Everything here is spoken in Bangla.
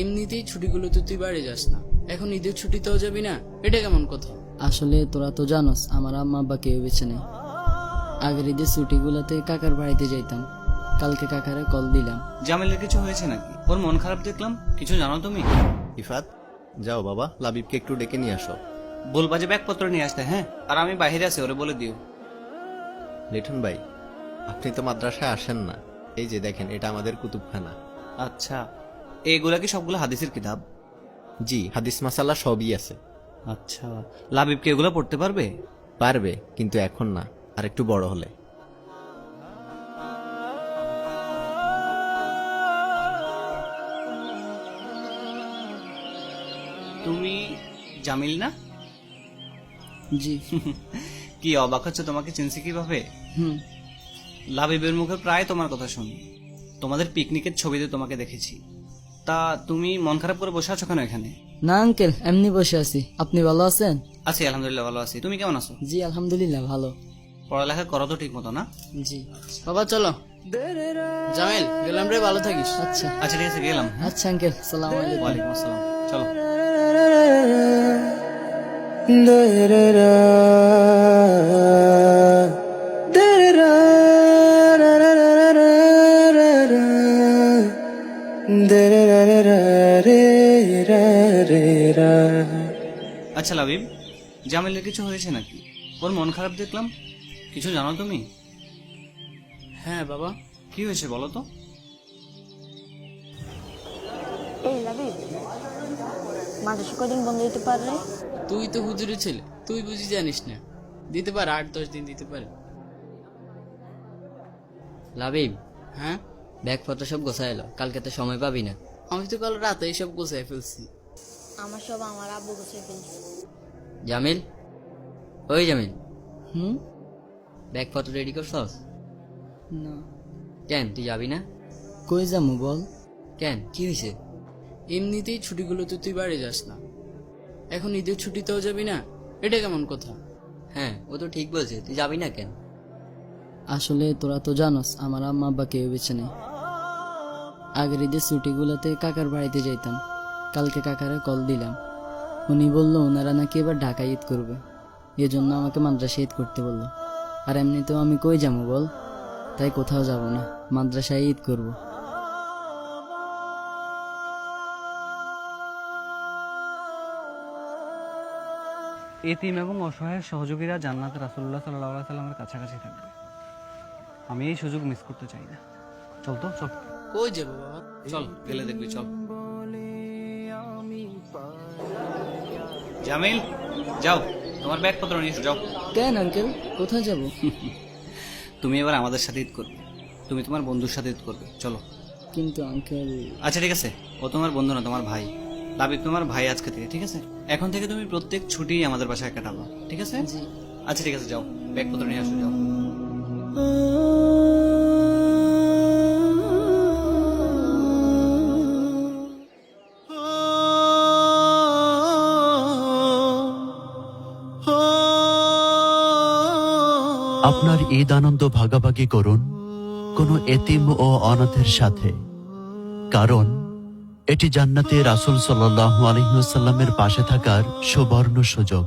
এমনিতেই ছুটিগুলোতে তুই বাড়ি যাস না, এখন ঈদের ছুটিতেও যাবি না? এটা কেমন কথা? আসলে তোরা তো জানোস আমার আম্মা আব্বা কেউ বেছে নেই। আগের ঈদের ছুটিগুলোতে কাকার বাড়িতে যাইতাম, কালকে কাকারে কল দিলাম। জামিলের কিছু হয়েছে নাকি? ওর মন খারাপ দেখলাম, কিছু জানো তুমি? ইফাত, যাও বাবা, লাবিবকে একটু ডেকে নিয়ে আসো। বলবা যে ব্যাগপত্র নিয়ে আসতে, হ্যাঁ? আর আমি বাইরে আছি, ওরে বলে দিও। লিটন ভাই, আপনি তো মাদ্রাসায় আসেন না। এই যে দেখেন, এটা আমাদের কুতুবখানা। আচ্ছা, এইগুলা কি সবগুলো হাদিসের কিতাব? জি, হাদিস মাসালা সবই আছে। আচ্ছা, লাবিবকে এগুলো পড়তে পারবে? পারবে, কিন্তু এখন না, আর একটু বড় হলে। তুমি জামিল না? জি। কি অবাক হচ্ছে, তোমাকে চিনছি কিভাবে? হুম। লাবিবের মুখে প্রায় তোমার কথা শুনি। তোমাদের পিকনিকের ছবিতে তোমাকে দেখেছি। তা তুমি মন খারাপ করে বসে আছো কেন এখানে? না আঙ্কেল, এমনি বসে আছি। আপনি ভালো আছেন? আছি, আলহামদুলিল্লাহ ভালো আছি। তুমি কেমন আছো? জি আলহামদুলিল্লাহ ভালো। পড়ালেখা করো তো ঠিক মতো, না? জি। বাবা চলো। জামিল, গেলাম রে, ভালো থাকিস। আচ্ছা আচ্ছা ঠিক আছে, গেলাম। আচ্ছা আঙ্কেল, সালাম আলাইকুম। ওয়ালাইকুম আসসালাম। চলো। আচ্ছা লাবিব, জামিলের কিছু হয়েছে নাকি? ওর মন খারাপ দেখলাম, কিছু জানো তুমি? হ্যাঁ বাবা। কি হয়েছে বলো তো? এই লাবিব, মাদ্রাসা কদিন বন্ধ দিতে পারলে? তুই তো হুজুরের ছেলে, তুই বুঝি জানিস না? দিতে পারে, 8-10 দিন দিতে পারে। লাবিব, হ্যাঁ, ব্যাগপত্র সব গোছায় এলো, কালকে তো সময় পাবি না। আমি তো কাল রাতে এইসব গোছায় ফেলছি। আমার সব আমার আব্বু গুছিয়ে ফেলছে। জামিল, ওই জামিল, হুম। ব্যাগপত্র রেডি করছস? না। কেন তুই যাবি না? কই যাবো বল? কেন, কি হয়েছে? এমনিতেই ছুটিগুলোতে তুই বাড়ি যাস না, এখন ঈদের ছুটিতেও যাবি না? এটা কেমন কথা? হ্যাঁ, ও তো ঠিক বলছে, তুই যাবি না কেন? আসলে তোরা তো জানোস আমার আম্মা আব্বা কেউ বেছে নেই। আগের ঈদের ছুটিগুলোতে কাকার বাড়িতে যাইতাম, কালকে কাকারে কল দিলাম। উনি বললো ওনারা নাকি এবার ঢাকা ঈদ করবে, এজন্য আমাকে মাদ্রাসা ঈদ করতে বললো। আর এমনিতেও আমি কই যাবো বল? তাই কোথাও যাব না, মাদ্রাসায় ঈদ করব। এতিম এবং অসহায় সহযোগীরা জান্নাতে রাসূলুল্লাহ সাল্লাল্লাহু আলাইহি সাল্লামের কাছাকাছি থাকবে। আমি এই সুযোগ মিস করতে চাই না। চল তো, চল। কই যাবো বাবা? চল, গেলে দেখবি, চল। জামিল, যাও, তোমার ব্যাগপত্র নিয়ে এসো, যাও। কেন আঙ্কেল, কোথায় যাব? তুমি এবার আমাদের সাথে ঈদ করবে, তুমি তোমার বন্ধুর সাথে ঈদ করবে, চলো। কিন্তু আঙ্কেল। আচ্ছা ঠিক আছে, ও তোমার বন্ধু না, তোমার ভাই। লাবিব তোমার ভাই আজকে থেকে, ঠিক আছে? এখন থেকে তুমি প্রত্যেক ছুটি আমাদের বাসায় কাটাবো, ঠিক আছে? জি। আচ্ছা ঠিক আছে, যাও, ব্যাগপত্র নিয়ে আসো, যাও। আপনার ঈদ আনন্দ ভাগাভাগি করুন কোনো এতিম ও অনাথের সাথে, কারণ এটি জান্নাতে রাসূল সাল্লাল্লাহু আলাইহি ওয়াসাল্লামের পাশে থাকার সুবর্ণ সুযোগ।